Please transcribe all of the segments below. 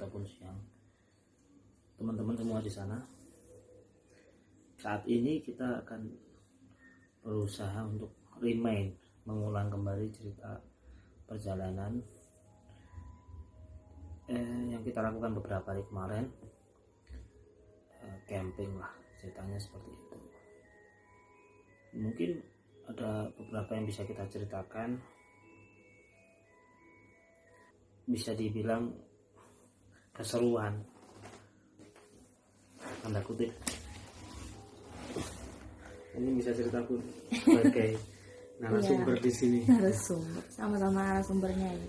ataupun siang, teman-teman semua di sana. Saat ini kita akan berusaha untuk mengulang kembali cerita perjalanan yang kita lakukan beberapa hari kemarin, camping lah ceritanya seperti itu. Mungkin ada beberapa yang bisa kita ceritakan, bisa dibilang keseruan tanda kutip. Ini bisa ceritaku sebagai narasumber di sini. Narasumber, sama-sama narasumbernya ya.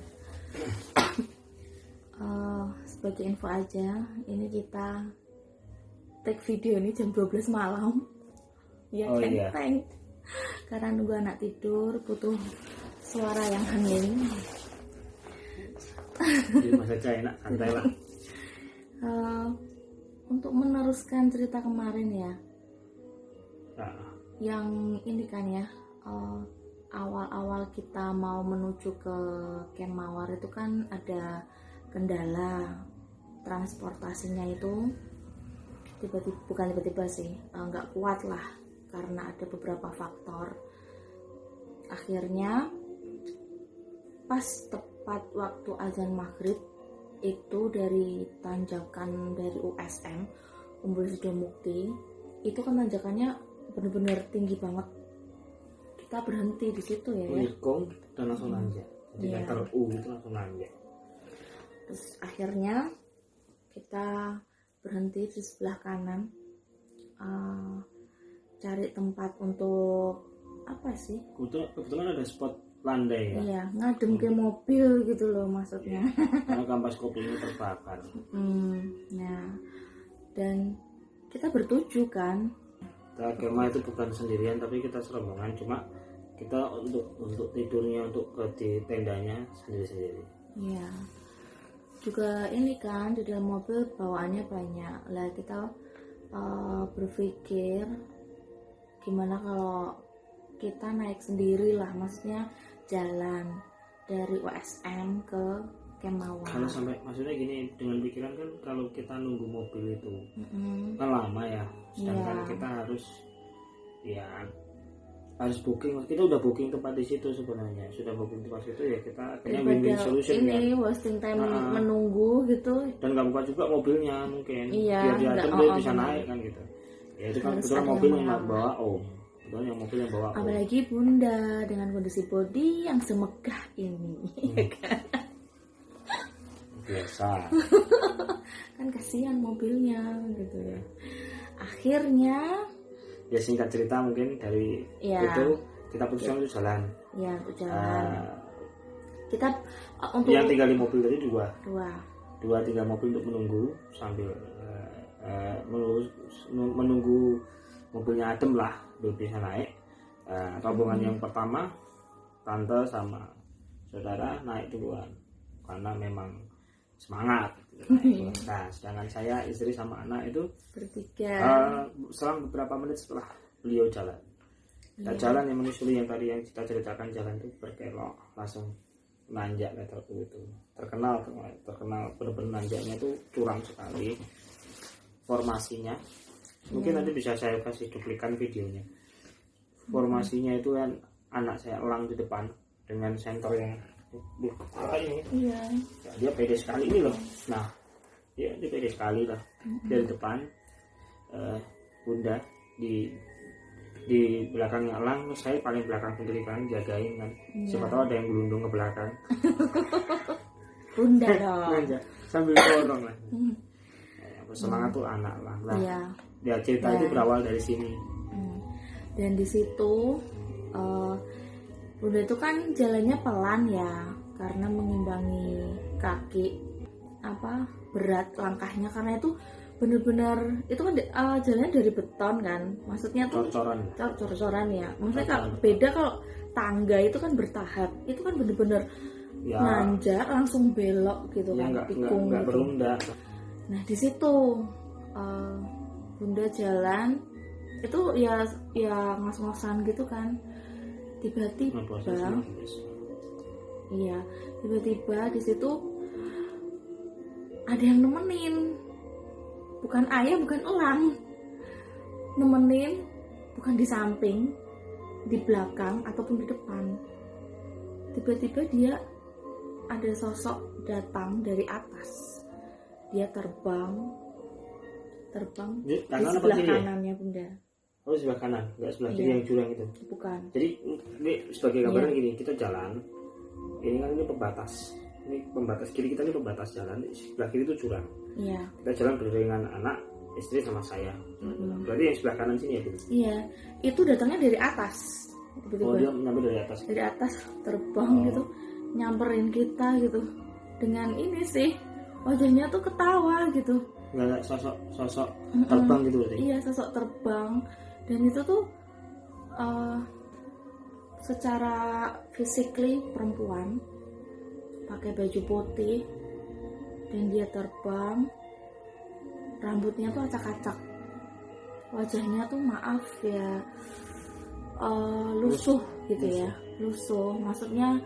Sebagai info aja, ini kita take video ini jam 12 malam. Ya oh, kan, iya. Karena nunggu anak tidur, butuh suara yang hening. Jadi masa enak, santai lah. Untuk meneruskan cerita kemarin ya. Nah. Yang ini kan ya, awal-awal kita mau menuju ke Camp Mawar itu kan ada kendala transportasinya itu bukan tiba-tiba sih, nggak kuat lah karena ada beberapa faktor. Akhirnya pas tepat waktu azan maghrib itu dari tanjakan dari USM Umbul Sidomukti itu kan tanjakannya benar-benar tinggi banget. Kita berhenti di situ ya. Unikung dan langsung nanjak. Jadi yeah. letter U itu langsung nanjak. Terus akhirnya kita berhenti di sebelah kanan, cari tempat untuk apa sih? Kebetulan ada spot landai ya. Iya, ngadem ke mobil gitu loh maksudnya. Karena kampas kopinya terbakar. Nah, dan kita bertujuh kan. Kemah itu bukan sendirian tapi kita serombongan, cuma kita untuk tidurnya untuk di tendanya sendiri-sendiri. Iya. Juga ini kan di dalam mobil bawaannya banyak. Lah kita berpikir gimana kalau kita naik sendiri lah, maksudnya jalan dari USM ke Camp Mawar. Kalau sampai maksudnya gini, dengan pikiran kan kalau kita nunggu mobil itu kan lama ya, sedangkan kita harus booking. Kita udah booking tempat di situ sebenarnya, sudah booking tempat situ ya, kita akhirnya win-win solution ini kan. wasting time menunggu gitu. Dan nggak buka juga mobilnya mungkin, Iya, biar diadem dia bisa naik kan gitu. Ya itu kan kebetulan mobil yang bawa kebetulan yang mobil yang bawa apalagi Bunda dengan kondisi body yang semegah ini. Biasa. Kan kasihan mobilnya gitu ya. Akhirnya ya singkat cerita mungkin dari itu kita putuskan untuk jalan. Ya, untuk jalan. Kita untuk yang tinggal di mobil tadi dua tiga mobil untuk menunggu sambil menunggu mobilnya adem lah biar bisa naik. Rombongan yang pertama tante sama saudara naik duluan karena memang semangat. Nah, sedangkan saya, istri sama anak itu bertiga. Selang beberapa menit setelah beliau jalan. Dan jalan yang menyusuli yang tadi yang kita ceritakan, jalan itu berkelok langsung nanjak letter U itu. Terkenal benar-benar nanjaknya itu curam sekali formasinya. Mungkin nanti bisa saya kasih duplikan videonya. Formasinya itu kan anak saya elang di depan dengan senter yang ini. Iya. Ya, dia pede sekali ini loh. Nah, dia pede sekali lah. Dari depan, Bunda di belakangnya elang, terus saya paling belakang sendiri kan jagain kan. Siapa tahu ada yang gelundung ke belakang. Bunda dong. Sambil dorong lah. Semangat tuh anak lah. Ya cerita itu berawal dari sini. Dan di situ Bunda itu kan jalannya pelan ya, karena mengimbangi kaki berat langkahnya, karena itu benar-benar itu kan jalannya dari beton kan, maksudnya tuh cor-coran ya, maksudnya kalau beda kalau tangga itu kan bertahap, itu kan benar-benar nanjak langsung belok gitu kan, tikung nggak berunda. Nah di situ Bunda jalan itu ya ngos-ngosan gitu kan. Tiba-tiba di situ ada yang nemenin, bukan ayah, bukan elang, nemenin, bukan di samping, di belakang ataupun di depan. Tiba-tiba dia ada sosok datang dari atas, dia terbang di kanan apa sebelah kiri ya? kanannya Bunda. Oh sebelah kanan, nggak sebelah kiri Iya. yang jurang itu. Bukan. Jadi ini sebagai gambaran Iya. gini, kita jalan, ini kan ini pembatas, kiri kita ini pembatas jalan, sebelah kiri itu jurang. Iya. Kita jalan beriringan anak, istri sama saya. Berarti yang sebelah kanan sini ya gitu. Iya, itu datangnya dari atas. Tiba-tiba Oh dia nyampe dari atas. dari atas terbang gitu, nyamperin kita gitu. Dengan ini sih, wajahnya tuh ketawa gitu. Nggak sosok terbang gitu berarti. Iya, sosok terbang. Dan itu tuh secara physically perempuan, pakai baju putih, dan dia terbang, rambutnya tuh acak-acak, wajahnya tuh maaf ya, lusuh gitu ya, lusuh, maksudnya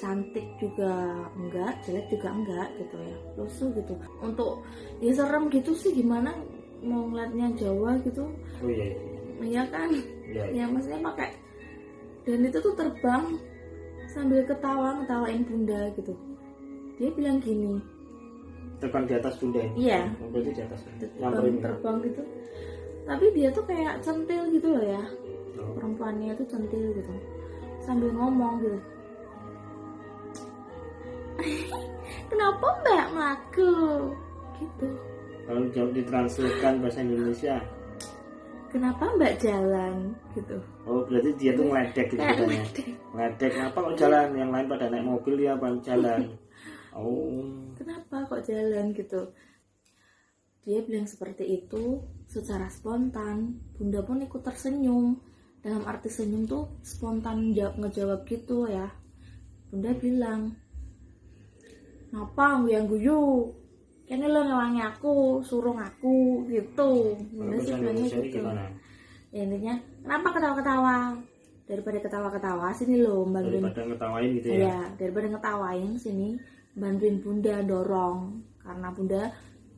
cantik juga enggak, jelek juga enggak gitu ya, lusuh gitu. Untuk ya serem gitu sih, gimana mau ngeliatnya Jawa gitu. Oh iya. Iya kan, Iya. ya maksudnya pakai, dan itu tuh terbang sambil ngetawain Bunda gitu. Dia bilang gini, Terbang di atas Bunda. iya, Oh, berarti di atas. Nyamperin. terbang gitu. Tapi dia tuh kayak centil gitu loh ya, Oh. perempuannya tuh centil gitu, sambil ngomong gitu. Kenapa Mbak Maku? Gitu. Kalau jauh ditranslatekan bahasa Indonesia, Kenapa Mbak jalan? Gitu. oh berarti dia tuh ngeledek gitu Kayak katanya. ngeledek. Ngeledek, kenapa kok jalan? Yang lain pada naik mobil dia apa jalan? Oh, Kenapa kok jalan gitu? Dia bilang seperti itu secara spontan. Bunda pun ikut tersenyum. Dalam arti senyum tuh spontan ngejawab gitu ya. Bunda bilang, "Ngapa yang guyu? Kene lo ngewangi aku, suruh aku," gitu. Bunda kalau sih bahasa bilangnya Indonesia ini gitu. gimana? Ya, intinya, kenapa ketawa-ketawa? Daripada ketawa-ketawa, sini lo bantuin. Daripada ngetawain gitu ya. Iya, daripada ngetawain, sini bantuin Bunda dorong. Karena Bunda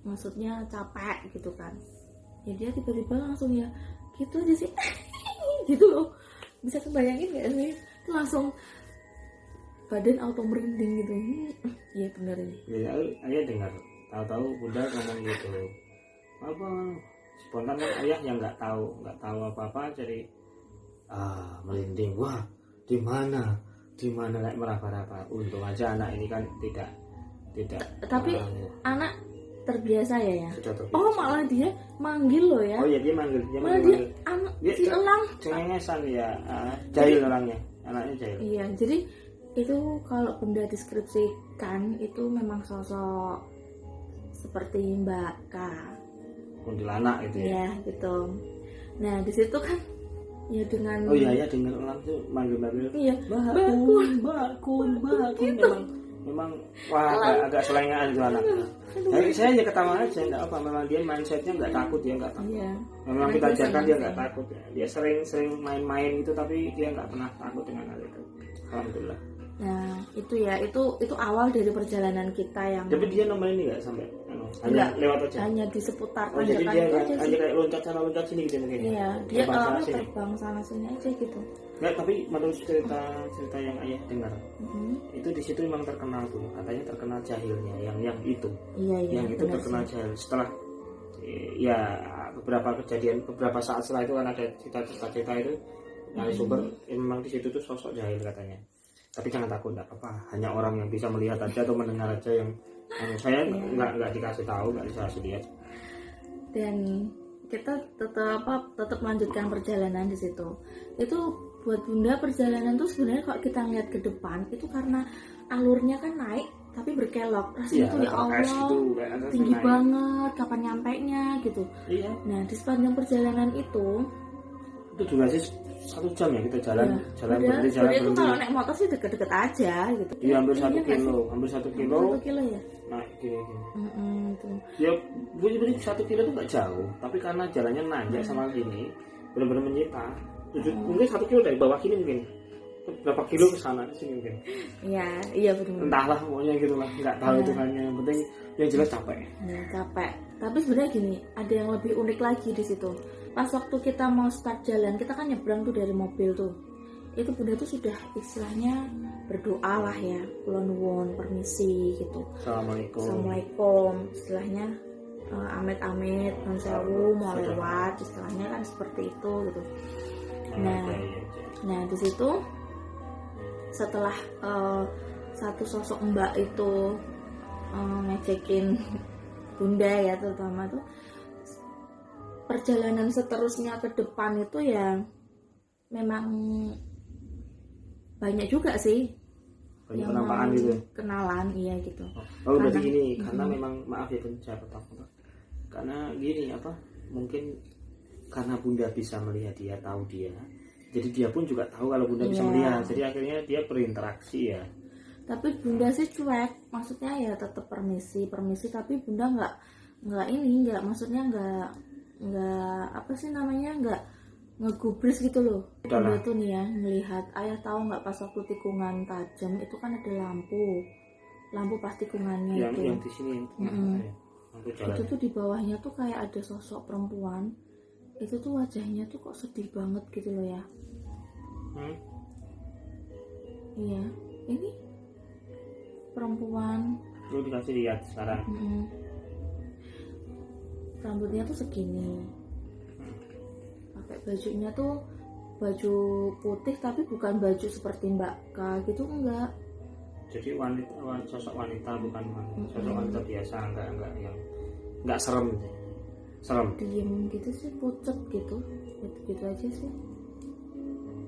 maksudnya capek gitu kan. Ya dia tiba-tiba langsung ya gitu aja sih. Gitu loh. Bisa kebayangin gak sih? Itu langsung badan auto merinding gitu. Iya bener ini. Ya, ayah dengar, tahu-tahu Bunda ngomong gitu. Apa? Spontan kan ayah yang nggak tahu apa-apa, jadi merinding. Wah, di mana kayak meraba-raba. Untung aja anak ini kan tidak. Tapi anak terbiasa ya. Sudah terbiasa. Oh malah dia manggil loh ya. Oh iya dia manggil, Malah dia anak Dia si elang. cengengesan ya, jahil orangnya, anaknya jahil. Iya, jadi itu kalau Bunda deskripsikan itu memang sosok seperti Mbak K. Kuntilanak gitu ya. Ya, gitu. Nah, di situ kan ya dengan Oh iya ya, dengan orang tuh manggil-manggil. iya, Bakun. Memang wah agak selengean itu anak. Saya aja ketawa aja, enggak apa. Memang dia mindsetnya nggak takut, dia nggak takut. Iya. Memang Karena kita dia ajarkan dia nggak senang. takut. Dia sering main-main itu, tapi dia nggak pernah takut dengan hal itu. Alhamdulillah. Nah, itu ya, itu awal dari perjalanan kita yang Tapi dia nemenin nggak sampai hanya Enggak, lewat aja. hanya di seputar Oh jadi tanjakan dia itu aja hanya sih. kayak loncat sana loncat sini gitu mungkin. Iya, dia Terbang sana sini. terbang sana sini aja gitu. Nggak, tapi menurut cerita yang ayah dengar, Mhm. itu di situ memang terkenal tuh, katanya terkenal jahilnya, yang itu, Iya, yang itu benar terkenal sih. jahil. Setelah ya beberapa saat setelah itu kan ada cerita itu yang sumber, memang di situ tuh sosok jahil katanya. Tapi jangan takut, nggak apa-apa. Hanya orang yang bisa melihat aja atau mendengar aja yang saya nggak dikasih tahu, nggak dikasih lihat. Dan kita tetap melanjutkan perjalanan di situ. Itu buat Bunda perjalanan tuh sebenarnya kalau kita ngeliat ke depan itu karena alurnya kan naik tapi berkelok. Rasanya tuh ya Allah gitu, kayak atas tinggi naik. banget, kapan nyampainya gitu. Iya, Nah di sepanjang perjalanan itu itu juga sih 1 jam ya kita jalan, ya, jalan padahal berhenti. sebenarnya itu kalau naik motor sih deket-deket aja gitu. Iya hampir Iya 1 nggak sih? kilo, hampir 1 kilo. 1 kilo ya. Nah gini. Itu. Ya bunyi 1 kilo itu nggak jauh, tapi karena jalannya nanjak sama gini, benar-benar menyita. Mungkin 1 kilo dari bawah ini mungkin. berapa kilo ke sana sini mungkin. Iya benar. Entahlah pokoknya gitu lah, nggak tahu itu hanya yang penting yang jelas capek. Nah, capek. Tapi sebenarnya gini, ada yang lebih unik lagi di situ. Pas waktu kita mau start jalan, kita kan nyebrang tuh dari mobil tuh. Itu bunda tuh sudah istilahnya berdoa lah ya, kula nuwun permisi gitu. Assalamualaikum istilahnya, amit-amit non sewu mau lewat, istilahnya kan seperti itu gitu. Nah di situ setelah satu sosok mbak itu ngecekin bunda ya, terutama tuh perjalanan seterusnya ke depan itu ya memang banyak juga sih banyak penampakan gitu, kenalan iya gitu. Oh berarti gini, karena memang maaf ya Bun, saya potong, karena gini apa, mungkin karena bunda bisa melihat dia, tahu dia, jadi dia pun juga tahu kalau bunda bisa melihat, jadi akhirnya dia berinteraksi ya. Tapi bunda sih cuek, maksudnya ya tetap permisi, tapi bunda nggak maksudnya nggak apa sih namanya, nggak ngegubris gitu loh. Bunda tuh nih ya melihat, ayah tahu nggak pas waktu tikungan tajam itu kan ada lampu pas tikungannya yang itu yang di sini itu tuh di bawahnya tuh kayak ada sosok perempuan, itu tuh wajahnya tuh kok sedih banget gitu loh ya. Iya ini perempuan lu dikasih lihat sekarang. Rambutnya tuh segini, pakai bajunya tuh baju putih tapi bukan baju seperti Mbak K gitu, enggak. Jadi sosok wanita, bukan sosok wanita biasa, enggak serem diem gitu sih, pucet gitu aja sih.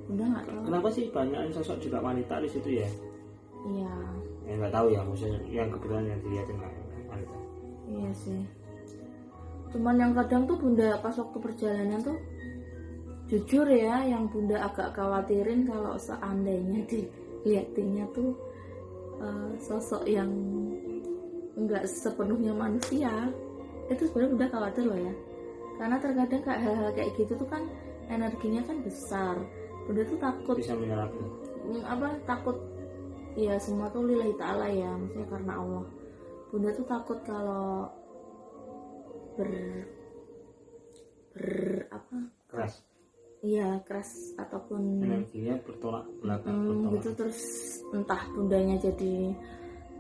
Bunda nggak tahu kenapa sih banyak sosok juga wanita di situ ya. Iya ya nggak tahu ya, maksudnya yang kebetulan yang dilihatin wanita. Iya sih, cuman yang kadang tuh bunda pas waktu perjalanan tuh jujur ya, yang bunda agak khawatirin kalau seandainya dilihatinnya tuh sosok yang nggak sepenuhnya manusia, itu sebenarnya bunda khawatir loh ya, karena terkadang kayak hal-hal kayak gitu tuh kan energinya kan besar. Bunda tuh takut bisa menyerapnya takut ya, semua tuh lillahi ta'ala ya, maksudnya karena Allah. Bunda tuh takut kalau keras ataupun energinya bertolak belakang gitu, terus entah bundanya jadi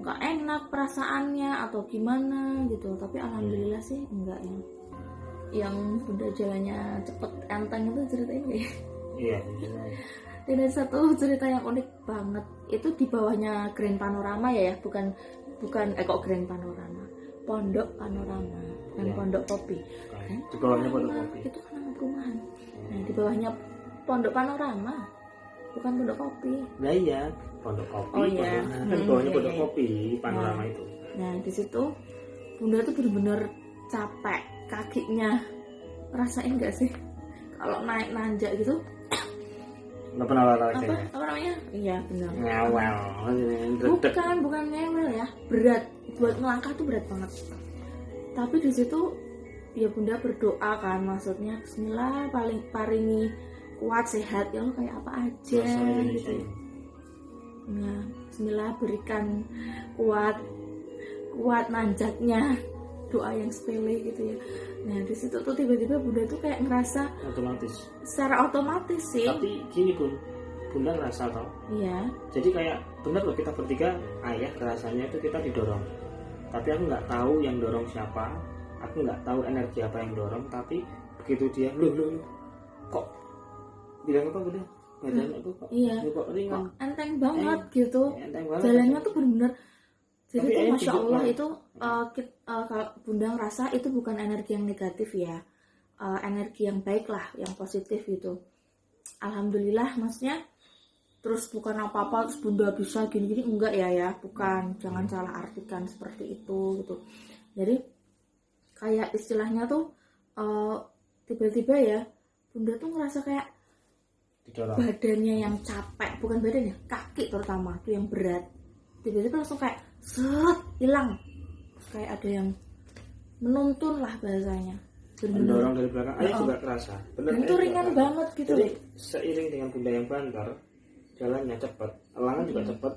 nggak enak perasaannya atau gimana gitu. Tapi alhamdulillah sih enggak ya. Yang bunda jalannya cepet enteng itu ceritain ya. Iya. Dan ada satu cerita yang unik banget, itu di bawahnya Grand Panorama ya, bukan Grand Panorama, Pondok Panorama dan Pondok Kopi. Di bawahnya Pondok Kopi. Itu kan nama perumahan. Nah, di bawahnya Pondok Panorama, bukan Pondok Kopi. Nah iya, Pondok Kopi. Oh iya. Kan di bawahnya Pondok Kopi, Panorama itu. Nah, di situ bunda tuh bener-bener capek kakinya. Rasain nggak sih kalau naik nanjak gitu? Nggak pernah apa namanya? Iya benar. Ngewel. Bukan ngewel ya, berat. Buat melangkah tuh berat banget. Tapi di situ ya bunda berdoa kan, maksudnya Bismillah paringi kuat sehat ya, lo kayak apa aja gitu. Nah, Bismillah berikan kuat nanjaknya, doa yang sepele gitu ya. Nah di situ tuh tiba-tiba bunda tuh kayak ngerasa secara otomatis sih. Tapi gini bunda ngerasa tau. Iya. Jadi kayak bener loh, kita bertiga ayah rasanya itu kita didorong. Tapi aku nggak tahu yang dorong siapa, aku nggak tahu energi apa yang dorong. Tapi begitu dia lu kok bilang apa bunda? Badannya tuh kok, iya. Kok ringan, kok enteng banget gitu. Enteng banget. Jalannya tuh bener-bener. Jadi tuh masya Allah banget. itu kalau bunda ngerasa itu bukan energi yang negatif ya, energi yang baik lah, yang positif gitu. Alhamdulillah, maksudnya terus bukan apa-apa terus bunda bisa gini-gini, enggak ya, bukan, jangan salah artikan seperti itu gitu. Jadi kayak istilahnya tuh tiba-tiba ya bunda tuh ngerasa kayak badannya yang capek, bukan badannya, kaki terutama tuh yang berat, tiba-tiba langsung kayak hilang, kayak ada yang menuntun lah bahasanya, mendorong dari belakang. Ayah juga kerasa bener, dan itu ringan banget gitu. Jadi seiring dengan bunda yang banter, jalannya cepat, elangan juga cepat,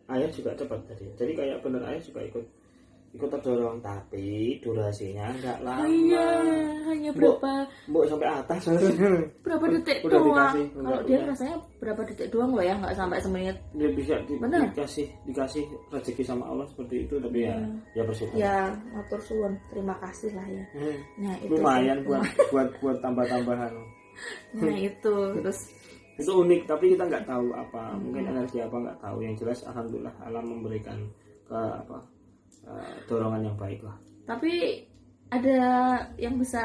air juga cepat tadi. Jadi kayak bener air juga ikut terdorong, tapi durasinya nggak lama. Oh iya, hanya Mbok sampai atas. berapa detik Udah doang. dikasih, Kalau dia rasanya berapa detik doang loh ya, nggak sampai semenit. Dia bisa Bener? dikasih rezeki sama Allah seperti itu, tapi ya bersyukur. Ya, matur suwun, terima kasih lah ya. Nah itu Lumayan sih. buat tambah-tambahan. Nah itu terus Itu unik, tapi kita nggak tahu apa, mungkin energi apa nggak tahu. Yang jelas alhamdulillah alam memberikan dorongan yang baik lah. tapi ada yang bisa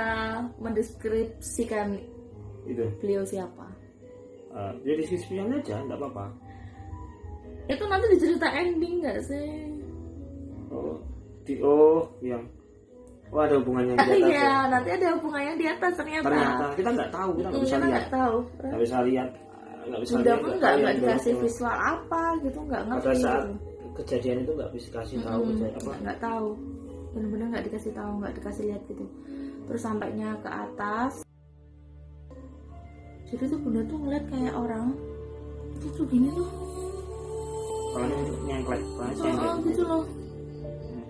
mendeskripsikan Itu beliau siapa? jadi deskripsinya aja nggak apa-apa. Itu nanti dicerita ending nggak sih? Yang ada hubungannya di atas. Iya, nanti ada hubungannya di atas ternyata. Ternyata kita nggak tahu, kita nggak bisa Kita lihat, nggak tahu. nggak bisa lihat, Bunda pun nggak yang dikasih belum- visual apa gitu, nggak ngerti. pada saat gitu. kejadian itu nggak bisa kasih tahu Nggak tahu, benar-benar nggak dikasih tahu, nggak dikasih lihat gitu. Terus sampainya ke atas, jadi tuh Bunda tuh ngeliat kayak orang itu tuh gini tuh, soalnya nyengklek oh gitu loh.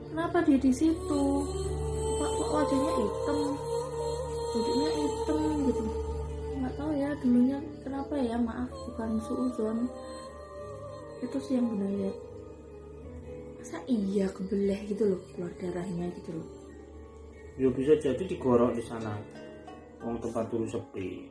Kenapa dia di situ? Kok wajahnya hitam, duduknya hitam gitu. Nggak tahu ya dulunya kenapa ya, maaf bukan suuzon. Itu sih yang Bunda lihat. Masa iya kebelah gitu loh, keluar darahnya gitu loh. ya bisa jadi digorok di sana, tempat dulu sepi.